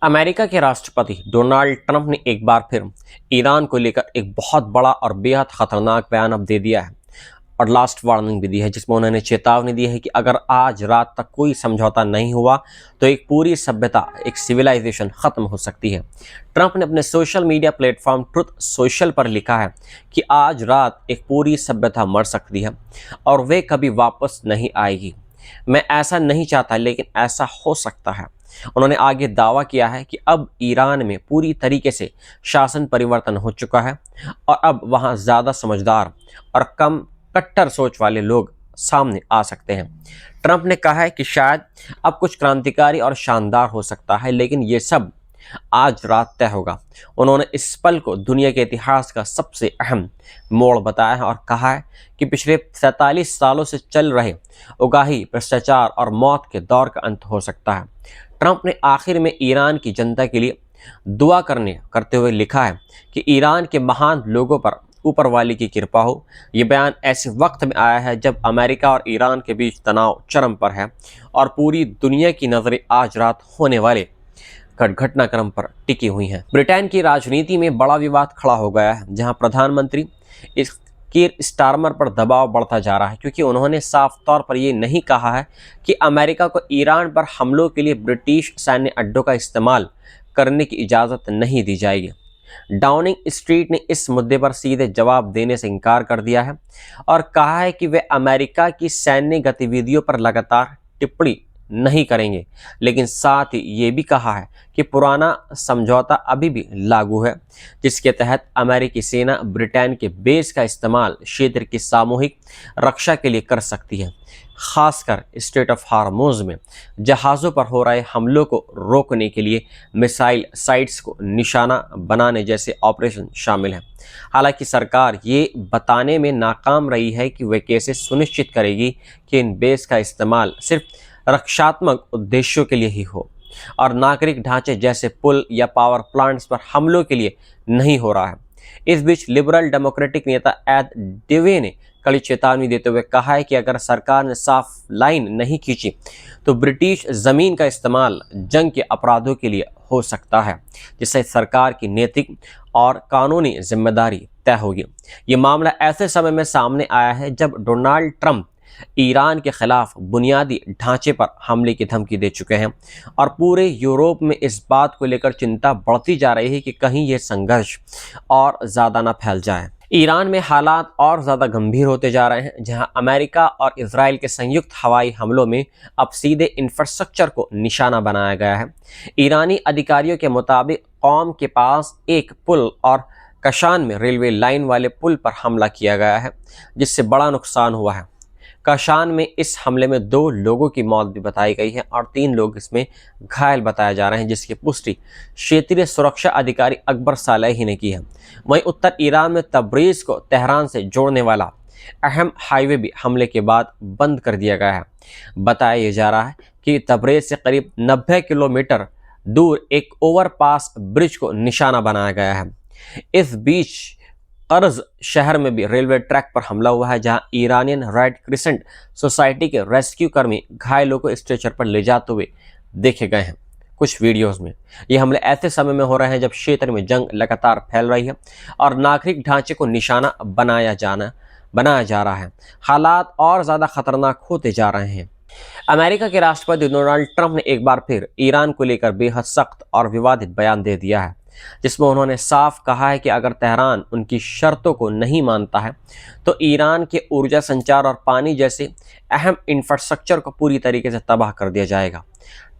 America के राष्ट्रपति Donald Trump ने एक बार फिर ईरान को लेकर एक बहुत बड़ा और बेहद खतरनाक बयान अब दे दिया है और लास्ट वार्निंग भी दी है, जिसमें उन्होंने चेतावनी दी है कि अगर आज रात तक कोई समझौता नहीं हुआ तो एक पूरी सभ्यता, एक सिविलाइजेशन खत्म हो सकती है। ट्रंप ने अपने social media platform truth social पर लिखा है कि आज रात एक पूरी सभ्यता मर सकती है और वे कभी वापस नहीं आएगी। मैं ऐसा नहीं चाहता, लेकिन ऐसा हो सकता है। उन्होंने आगे दावा किया है कि अब ईरान में पूरी तरीके से शासन परिवर्तन हो चुका है और अब वहां ज़्यादा समझदार और कम कट्टर सोच वाले लोग सामने आ सकते हैं। ट्रंप ने कहा है कि शायद अब कुछ क्रांतिकारी और शानदार हो सकता है, लेकिन ये सब आज रात तय होगा। उन्होंने इस पल को दुनिया के इतिहास का सबसे अहम मोड़ बताया है और कहा है कि पिछले 47 सालों से चल रहे उगाही, भ्रष्टाचार और मौत के दौर का अंत हो सकता है। ट्रंप ने आखिर में ईरान की जनता के लिए दुआ करते हुए लिखा है कि ईरान के महान लोगों पर ऊपर वाले की कृपा हो। ये बयान ऐसे वक्त में आया है जब अमेरिका और ईरान के बीच तनाव चरम पर है और पूरी दुनिया की नज़रें आज रात होने वाले घटनाक्रम पर टिकी हुई हैं। ब्रिटेन की राजनीति में बड़ा विवाद खड़ा हो गया है, जहां प्रधानमंत्री कीर स्टारमर पर दबाव बढ़ता जा रहा है, क्योंकि उन्होंने साफ तौर पर यह नहीं कहा है कि अमेरिका को ईरान पर हमलों के लिए ब्रिटिश सैन्य अड्डों का इस्तेमाल करने की इजाज़त नहीं दी जाएगी। डाउनिंग स्ट्रीट ने इस मुद्दे पर सीधे जवाब देने से इनकार कर दिया है और कहा है कि वे अमेरिका की सैन्य गतिविधियों पर लगातार टिप्पणी नहीं करेंगे, लेकिन साथ ही ये भी कहा है कि पुराना समझौता अभी भी लागू है, जिसके तहत अमेरिकी सेना ब्रिटेन के बेस का इस्तेमाल क्षेत्र की सामूहिक रक्षा के लिए कर सकती है। खासकर स्ट्रेट ऑफ हार्मोज में जहाज़ों पर हो रहे हमलों को रोकने के लिए मिसाइल साइट्स को निशाना बनाने जैसे ऑपरेशन शामिल हैं। हालांकि सरकार ये बताने में नाकाम रही है कि वह कैसे सुनिश्चित करेगी कि इन बेस का इस्तेमाल सिर्फ रक्षात्मक उद्देश्यों के लिए ही हो और नागरिक ढांचे जैसे पुल या पावर प्लांट्स पर हमलों के लिए नहीं हो रहा है। इस बीच लिबरल डेमोक्रेटिक नेता एड डेवे ने कड़ी चेतावनी देते हुए कहा है कि अगर सरकार ने साफ लाइन नहीं खींची तो ब्रिटिश जमीन का इस्तेमाल जंग के अपराधों के लिए हो सकता है, जिससे सरकार की नैतिक और कानूनी जिम्मेदारी तय होगी। ये मामला ऐसे समय में सामने आया है जब डोनाल्ड ट्रंप ईरान के खिलाफ बुनियादी ढांचे पर हमले की धमकी दे चुके हैं और पूरे यूरोप में इस बात को लेकर चिंता बढ़ती जा रही है कि कहीं यह संघर्ष और ज़्यादा ना फैल जाए। ईरान में हालात और ज़्यादा गंभीर होते जा रहे हैं, जहां अमेरिका और इजराइल के संयुक्त हवाई हमलों में अब सीधे इंफ्रास्ट्रक्चर को निशाना बनाया गया है। ईरानी अधिकारियों के मुताबिक कौम के पास एक पुल और कशान में रेलवे लाइन वाले पुल पर हमला किया गया है, जिससे बड़ा नुकसान हुआ है। कशान में इस हमले में 2 लोगों की मौत भी बताई गई है और 3 लोग इसमें घायल बताए जा रहे हैं, जिसकी पुष्टि क्षेत्रीय सुरक्षा अधिकारी अकबर सालेही ने की है। वहीं उत्तर ईरान में तब्रीज को तेहरान से जोड़ने वाला अहम हाईवे भी हमले के बाद बंद कर दिया गया है। बताया जा रहा है कि तब्रीज से करीब 90 किलोमीटर दूर एक ओवरपास ब्रिज को निशाना बनाया गया है। इस बीच कर्ज शहर में भी रेलवे ट्रैक पर हमला हुआ है, जहां ईरानियन रेड क्रिसेंट सोसाइटी के रेस्क्यू कर्मी घायलों को स्ट्रेचर पर ले जाते हुए देखे गए हैं। कुछ वीडियोस में ये हमले ऐसे समय में हो रहे हैं जब क्षेत्र में जंग लगातार फैल रही है और नागरिक ढांचे को निशाना बनाया जा रहा है। हालात और ज़्यादा खतरनाक होते जा रहे हैं। अमेरिका के राष्ट्रपति डोनाल्ड ट्रंप ने एक बार फिर ईरान को लेकर बेहद सख्त और विवादित बयान दे दिया है, जिसमें उन्होंने साफ कहा है कि अगर तेहरान उनकी शर्तों को नहीं मानता है तो ईरान के ऊर्जा, संचार और पानी जैसे अहम इंफ्रास्ट्रक्चर को पूरी तरीके से तबाह कर दिया जाएगा।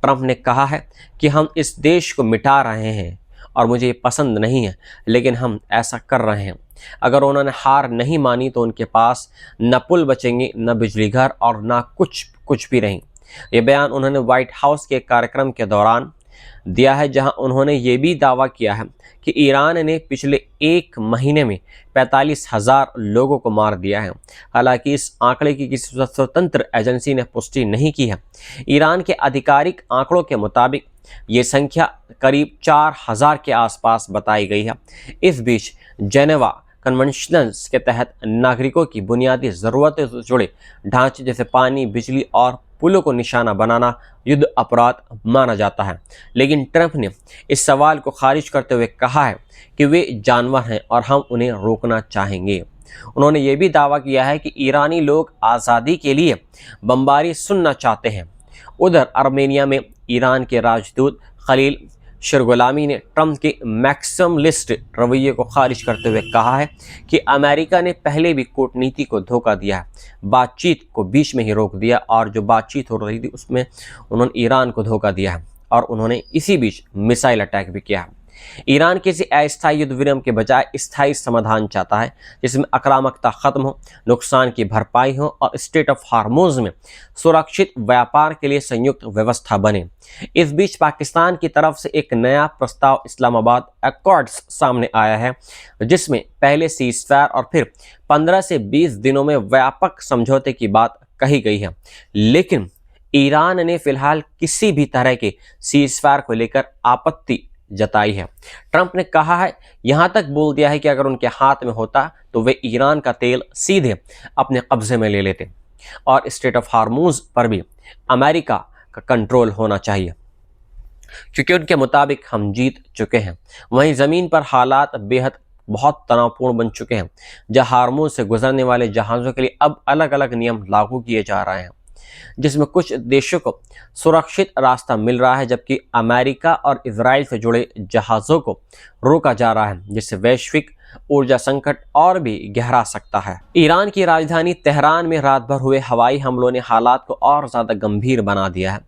ट्रंप ने कहा है कि हम इस देश को मिटा रहे हैं और मुझे ये पसंद नहीं है, लेकिन हम ऐसा कर रहे हैं। अगर उन्होंने हार नहीं मानी तो उनके पास न पुल बचेंगे, न बिजली घर और न कुछ भी नहीं। ये बयान उन्होंने व्हाइट हाउस के कार्यक्रम के दौरान दिया है, जहां उन्होंने ये भी दावा किया है कि ईरान ने पिछले 1 महीने में 45,000 लोगों को मार दिया है। हालांकि इस आंकड़े की किसी स्वतंत्र एजेंसी ने पुष्टि नहीं की है। ईरान के आधिकारिक आंकड़ों के मुताबिक ये संख्या करीब 4,000 के आसपास बताई गई है। इस बीच जेनेवा कन्वेंशनल्स के तहत नागरिकों की बुनियादी ज़रूरतों से जुड़े ढांचे जैसे पानी, बिजली और पुलों को निशाना बनाना युद्ध अपराध माना जाता है। लेकिन ट्रंप ने इस सवाल को खारिज करते हुए कहा है कि वे जानवर हैं और हम उन्हें रोकना चाहेंगे। उन्होंने ये भी दावा किया है कि ईरानी लोग आज़ादी के लिए बमबारी सुनना चाहते हैं। उधर आर्मेनिया में ईरान के राजदूत खलील शिरगुलामी ने ट्रंप के मैक्सिमलिस्ट रवैये को खारिज करते हुए कहा है कि अमेरिका ने पहले भी कूटनीति को धोखा दिया है, बातचीत को बीच में ही रोक दिया और जो बातचीत हो रही थी उसमें उन्होंने ईरान को धोखा दिया है और उन्होंने इसी बीच मिसाइल अटैक भी किया है। ईरान किसी अस्थायी युद्ध विराम के बजाय स्थायी समाधान चाहता है जिसमें आक्रामकता खत्म हो, नुकसान की भरपाई हो और स्टेट ऑफ हार्मोज में सुरक्षित व्यापार के लिए संयुक्त व्यवस्था बने। इस बीच पाकिस्तान की तरफ से एक नया प्रस्ताव इस्लामाबाद अकॉर्ड्स सामने आया है जिसमें पहले सीज़फायर और फिर 15 से 20 दिनों में व्यापक समझौते की बात कही गई है। लेकिन ईरान ने फिलहाल किसी भी तरह के सीज़फायर को लेकर आपत्ति जताई है। ट्रंप ने कहा है, यहां तक बोल दिया है कि अगर उनके हाथ में होता तो वे ईरान का तेल सीधे अपने कब्जे में ले लेते और स्टेट ऑफ हार्मूज पर भी अमेरिका का कंट्रोल होना चाहिए क्योंकि उनके मुताबिक हम जीत चुके हैं। वहीं ज़मीन पर हालात बेहद बहुत तनावपूर्ण बन चुके हैं जहां हार्मूज से गुजरने वाले जहाज़ों के लिए अब अलग अलग नियम लागू किए जा रहे हैं जिसमें कुछ देशों को सुरक्षित रास्ता मिल रहा है जबकि अमेरिका और इजराइल से जुड़े जहाज़ों को रोका जा रहा है जिससे वैश्विक ऊर्जा संकट और भी गहरा सकता है। ईरान की राजधानी तेहरान में रात भर हुए हवाई हमलों ने हालात को और ज़्यादा गंभीर बना दिया है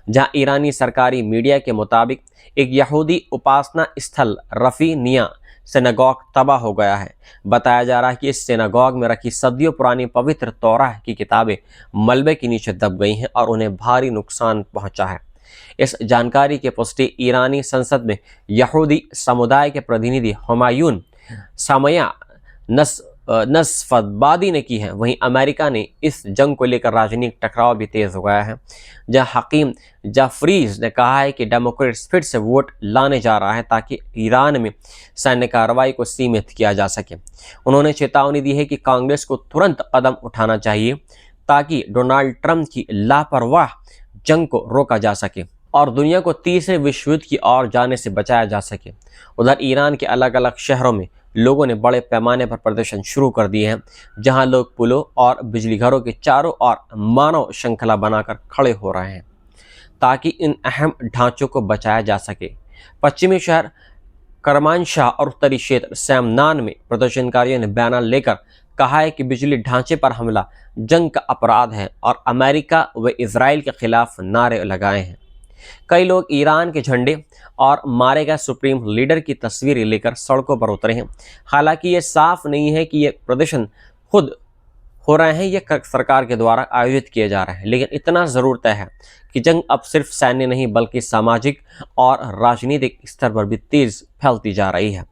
जहां ईरानी सरकारी मीडिया के मुताबिक एक यहूदी उपासना स्थल रफ़ीनिया सिनागॉग तबाह हो गया है। बताया जा रहा है कि इस सिनागॉग में रखी सदियों पुरानी पवित्र तौराह की किताबें मलबे के नीचे दब गई हैं और उन्हें भारी नुकसान पहुंचा है। इस जानकारी की पुष्टि ईरानी संसद में यहूदी समुदाय के प्रतिनिधि हुमायून सामया नस्फबादी ने की है। वहीं अमेरिका ने इस जंग को लेकर राजनीतिक टकराव भी तेज हो गया है जहां हकीम जाफरीज ने कहा है कि डेमोक्रेट्स फिर से वोट लाने जा रहा है ताकि ईरान में सैन्य कार्रवाई को सीमित किया जा सके। उन्होंने चेतावनी दी है कि कांग्रेस को तुरंत कदम उठाना चाहिए ताकि डोनाल्ड ट्रंप की लापरवाह जंग को रोका जा सके और दुनिया को तीसरे विश्व युद्ध की ओर जाने से बचाया जा सके। उधर ईरान के अलग अलग शहरों में लोगों ने बड़े पैमाने पर प्रदर्शन शुरू कर दिए हैं जहां लोग पुलों और बिजली घरों के चारों ओर मानव श्रृंखला बनाकर खड़े हो रहे हैं ताकि इन अहम ढांचों को बचाया जा सके। पश्चिमी शहर करमानशाह और उत्तरी क्षेत्र सैमनान में प्रदर्शनकारियों ने बैनर लेकर कहा है कि बिजली ढांचे पर हमला जंग का अपराध है और अमेरिका व इजराइल के खिलाफ नारे लगाए हैं। कई लोग ईरान के झंडे और मारे गए सुप्रीम लीडर की तस्वीरें लेकर सड़कों पर उतरे हैं। हालांकि ये साफ नहीं है कि ये प्रदर्शन खुद हो रहे हैं या सरकार के द्वारा आयोजित किए जा रहे हैं, लेकिन इतना ज़रूर तय है कि जंग अब सिर्फ सैन्य नहीं बल्कि सामाजिक और राजनीतिक स्तर पर भी तेज फैलती जा रही है।